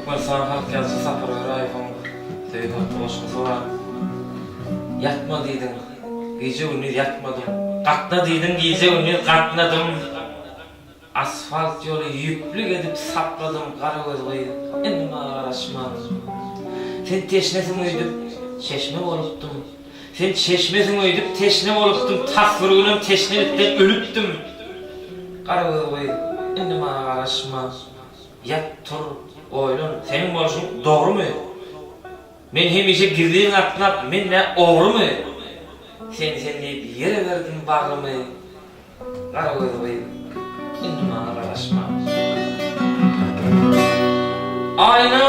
Türkmenistan halk yazıcı Sapır Örayewoň söýgüp goşgusy bar. Yatma diýdiň, gije gündüz yatmadym. Gatna diýdiň, gije gündüz gatnadym. Asfalt ýoly ýüplük edip sapladym gara gözüňi. Endi maňa garaşma. Sen teşnesin öýdüp, çeşme bolupdym. Sen çeşmesin öýdüp, teşne bolupdym. Tasvirginem teşnelikden ölüpdüm. Gara gözüňi. Endi maňa garaşma. Yat tur, oýlan, senin boluşuň dogrymy? Men hemişe girdiğin atnap, men ne ogrymy? Sen diýip ýere berdiň bagymy? Gara gözüňi. Endi maňa garaşma. Ayna